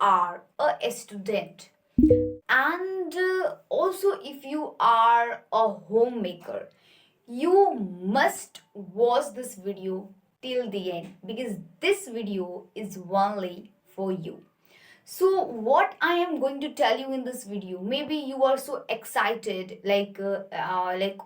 are a student, and also if you are a homemaker, you must watch this video till the end because this video is only for you. So what I am going to tell you in this video, maybe you are so excited, like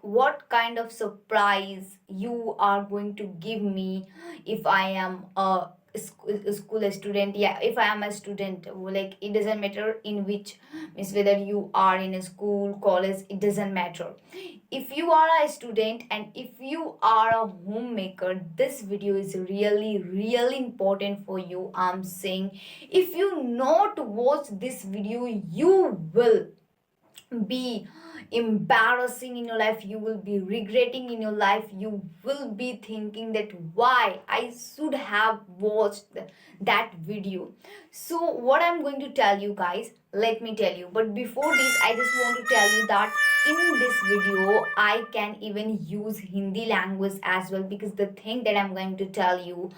what kind of surprise you are going to give me if I am a school student. Yeah, if I am a student, like it doesn't matter in which, means whether you are in a school, college, it doesn't matter. If you are a student and if you are a homemaker, this video is really important for you. I'm saying, if you not watch this video, you will be embarrassing in your life, you will be regretting in your life, you will be thinking that why I should have watched that video. So what I'm going to tell you guys, let me tell you, but before this I just want to tell you that in this video I can even use Hindi language as well, because the thing that I'm going to tell you,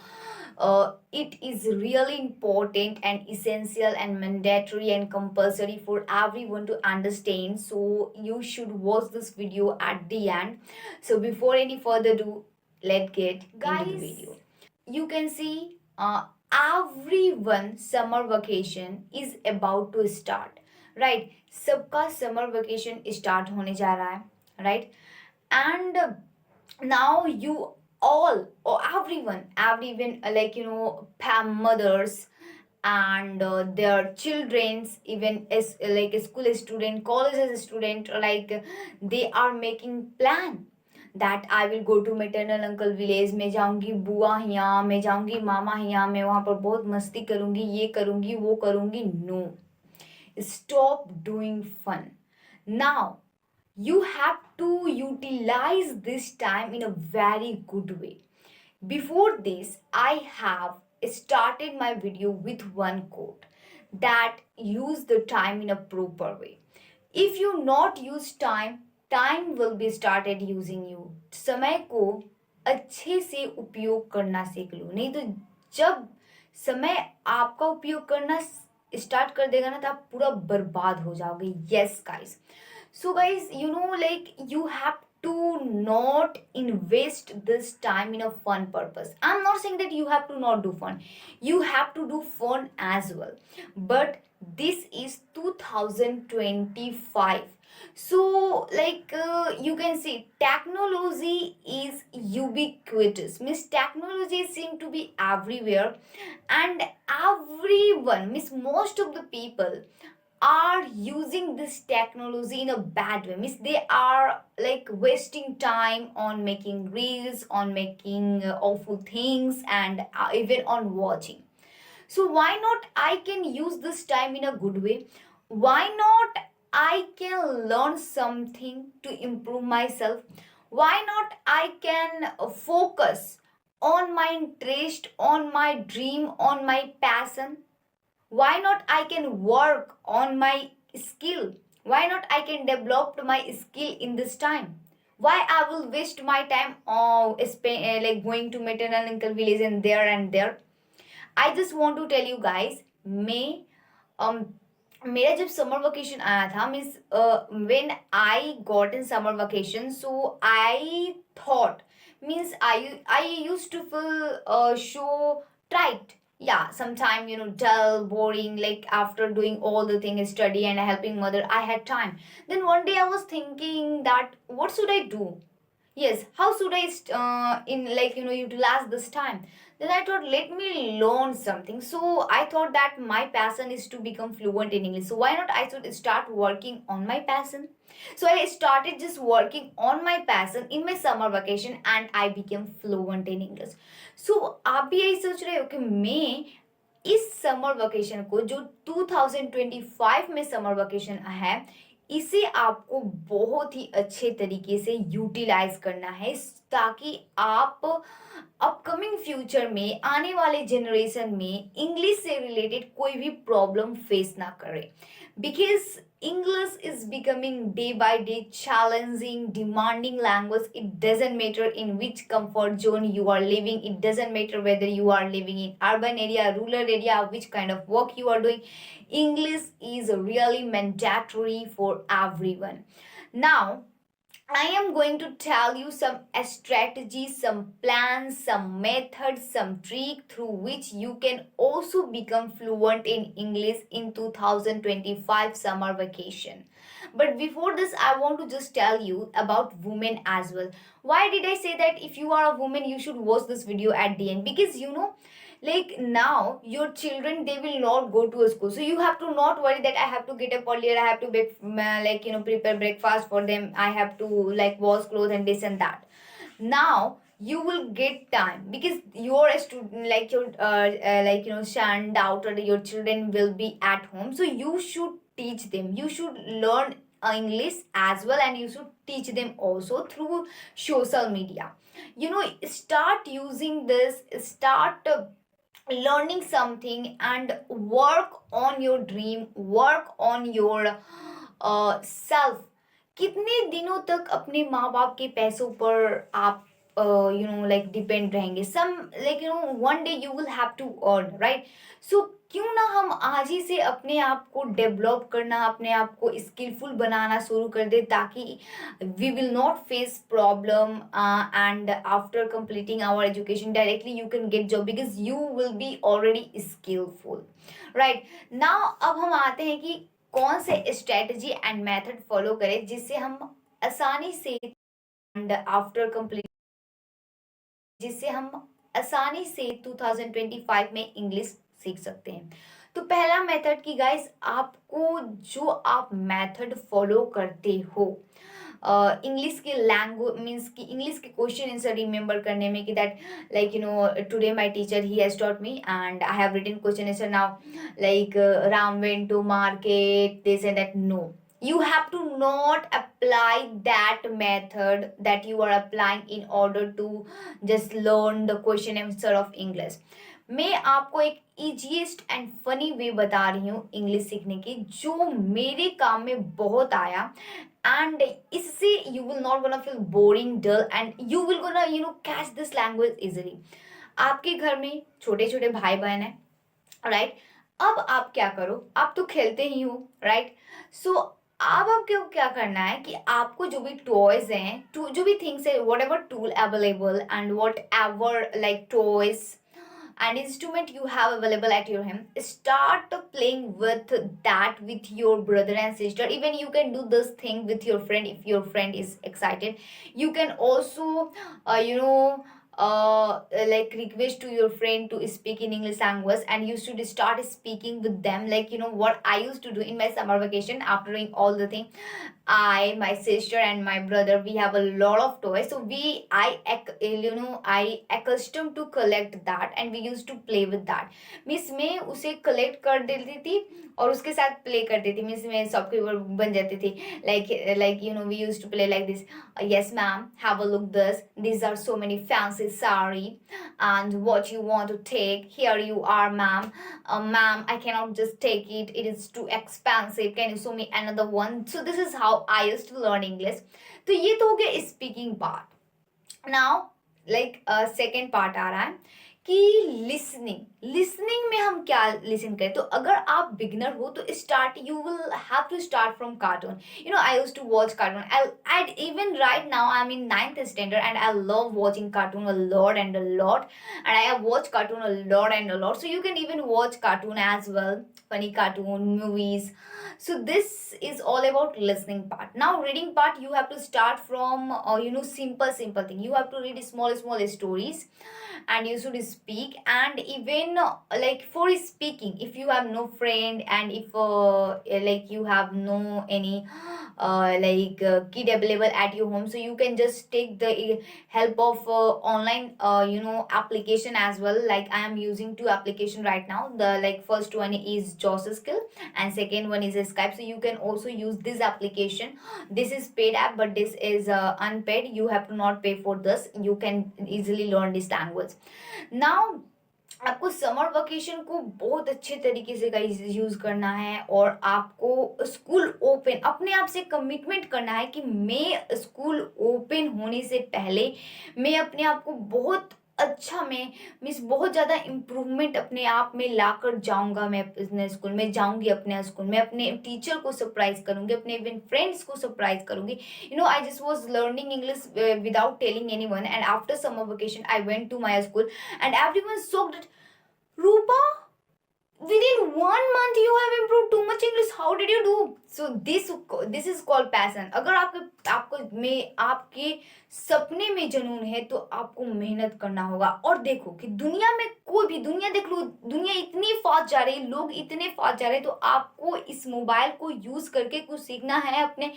it is really important and essential and mandatory and compulsory for everyone to understand. So you should watch this video at the end. So before any further ado, let's get into the video. You can see everyone summer vacation is about to start, right? सबका summer vacation start होने जा रहा है, right? And now you all or everyone like mothers and their children's, even as like a school student, college as a student, like they are making plan that I will go to maternal uncle village, मैं जाऊंगी बुआ यहाँ, मैं जाऊंगी मामा यहाँ, मैं वहाँ पर बहुत मस्ती करूंगी, ये करूंगी वो करूंगी. No, stop doing fun. Now you have to utilize this time in a very good way. Before this, I have started my video with one quote that use the time in a proper way. If you not use time, time will be started using you. समय को अच्छे से उपयोग करना सीख लो, नहीं तो जब समय आपका उपयोग करना स्टार्ट कर देगा ना तो आप पूरा बर्बाद हो जाओगे. Yes guys. So guys, like you have to not invest this time in a fun purpose. I'm not saying that you have to not do fun, you have to do fun as well, but this is 2025. So like you can see technology is ubiquitous, means technology seem to be everywhere, and everyone, means most of the people are using this technology in a bad way, means they are like wasting time on making reels, on making awful things, and even on watching. So why not I can use this time in a good way? Why not I can learn something to improve myself? Why not I can focus on my interest, on my dream, on my passion? Why not I can work on my skill? Why not I can develop my skill in this time? Why I will waste my time like going to maternal uncle village and there? I just want to tell you guys, मैं मेरा जब summer vacation आया था, means when I got in summer vacation, so I thought, means I used to feel so trite. Yeah, sometime dull, boring, like after doing all the things, study and helping mother, I had time. Then one day I was thinking that what should I do? Yes, how should I in like utilize this time? Then I thought, let me learn something. So I thought that my passion is to become fluent in English, so why not I should start working on my passion. So I started just working on my passion in my summer vacation and I became fluent in English. So आप भी यही सोच रहे हो कि मैं इस summer vacation को, जो 2025 में समर वेकेशन है, इसे आपको बहुत ही अच्छे तरीके से यूटिलाइज करना है. ताकि आप अपकमिंग फ्यूचर में, आने वाले जनरेशन में इंग्लिश से रिलेटेड कोई भी प्रॉब्लम फेस ना करें. Because English is becoming day by day challenging, demanding language. It doesn't matter in which comfort zone you are living. It doesn't matter whether you are living in urban area, rural area, which kind of work you are doing. English is really mandatory for everyone. Now, I am going to tell you some strategies, some plans, some methods, some trick through which you can also become fluent in English in 2025 summer vacation. But before this, I want to just tell you about women as well. Why did I say that if you are a woman, you should watch this video at the end? Because like now your children, they will not go to a school, so you have to not worry that I have to get up earlier, I have to make like prepare breakfast for them, I have to like wash clothes and this and that. Now you will get time because you're a student, like your son, daughter, your children will be at home, so you should teach them, you should learn English as well, and you should teach them also through social media. Start using this, start learning something, and work on your dream, work on your self. कितने दिनों तक अपने माँ बाप के पैसों पर आप like डिपेंड रहेंगे? सम like one day you will have to earn, right? So क्यों ना हम आज ही से अपने आप को डेवलप करना, अपने आप को स्किलफुल बनाना शुरू कर दे, ताकि we will not face problem, and after completing our education directly you can get job because you will be already skillful, right? Now अब हम आते हैं कि कौन से स्ट्रेटजी एंड मेथड फॉलो करें जिससे हम आसानी से एंड आफ्टर कंप्लीट जिससे हम आसानी से 2025 में इंग्लिश सीख सकते हैं. तो पहला मेथड की गाइस, आपको जो आप मेथड फॉलो करते हो इंग्लिश की लैंग्वेज मीन्स कि इंग्लिश के क्वेश्चन आंसर रिमेंबर करने में, कि that like today my teacher he has taught me and I have written question answer now, like Ram went to market, this and that. No, you have to not apply that method that you are applying in order to just learn the question answer of English. मैं आपको एक easiest and funny way बता रही हूँ English सीखने की, जो मेरे काम में बहुत आया, एंड इससे you will not gonna feel boring, dull, and you will gonna catch this language easily. आपके घर में छोटे छोटे भाई बहन है, राइट? अब आप क्या करो, आप तो खेलते ही हो, राइट? सो अब आपको क्या करना है कि आपको जो भी टॉयज हैं, जो भी थिंग्स है, what ever tool available and what ever like toys and instrument you have available at your home, start playing with that with your brother and sister. Even you can do this thing with your friend if your friend is excited. You can also like request to your friend to speak in English language, and you should start speaking with them. Like what I used to do in my summer vacation after doing all the thing, I, my sister and my brother, we have a lot of toys, so I accustomed to collect that and we used to play with that. Means मैं उसे collect कर देती थी और उसके साथ play करती थी. मीन्स मैं शॉपकीपर बन जाती थी. like we used to play like this. Yes ma'am, have a look this, these are so many fancy sari and what you want to take, here you are ma'am. Ma'am, I cannot just take it, it is too expensive, can you show me another one? So this is how I used to learn English. तो ये तो हो गया speaking part. Now like second part आ रहा है कि listening में हम क्या लिसन करें. तो अगर आप बिगनर हो तो start, you will have to start from cartoon. I used to watch cartoon. I even right now I'm in 9th standard and I love watching cartoon a lot and a lot, and I have watched cartoon a lot and a lot. So you can even watch cartoon as well, funny cartoon movies. So this is all about listening part. Now reading part, you have to start from simple thing. You have to read small stories and you should speak, and even like for speaking, if you have no friend, and if like you have no any kid available at your home, so you can just take the help of online application as well. Like I am using two application right now. The like first one is Joss Skill, and second one is Skype. So you can also use this application. This is paid app, but this is unpaid. You have to not pay for this. You can easily learn this language. Now आपको summer vacation को बहुत अच्छे तरीके से guys use करना है, और आपको स्कूल ओपन अपने आप से कमिटमेंट करना है कि मैं स्कूल ओपन होने से पहले मैं अपने आप को बहुत अच्छा, मैं मीन्स बहुत ज़्यादा इम्प्रूवमेंट अपने आप में ला कर जाऊँगा। मैं अपने स्कूल में जाऊँगी, अपने स्कूल में अपने टीचर को सरप्राइज करूँगी, अपने इवन फ्रेंड्स को सरप्राइज करूँगी। I just was learning English without telling anyone, and after summer vacation I went to my school and everyone shocked. Rupa, within 1 month you have improved too much English. How did you do? So this is called passion. अगर आपके सपने में जुनून है तो आपको मेहनत करना होगा। और देखो कि दुनिया में कोई भी, दुनिया देख लो, दुनिया इतनी फास्ट जा रही है, लोग इतने फास्ट जा रहे हैं, तो आपको इस मोबाइल को यूज करके कुछ सीखना है, अपने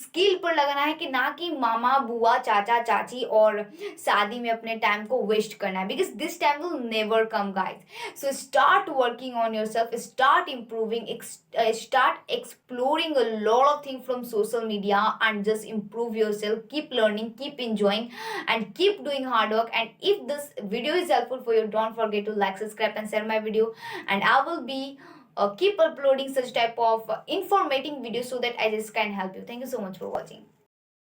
स्किल पर लगाना है, कि ना कि मामा बुआ चाचा चाची और शादी में अपने टाइम को वेस्ट करना है, because this time will never come guys. So start working on your self, start improving, start exploring a lot of things from social media, and just improve yourself. Keep learning, keep enjoying, and keep doing hard work. And if this video is helpful for you, don't forget to like, subscribe, and share my video, and I will be keep uploading such type of informating videos so that I just can help you. Thank you so much for watching.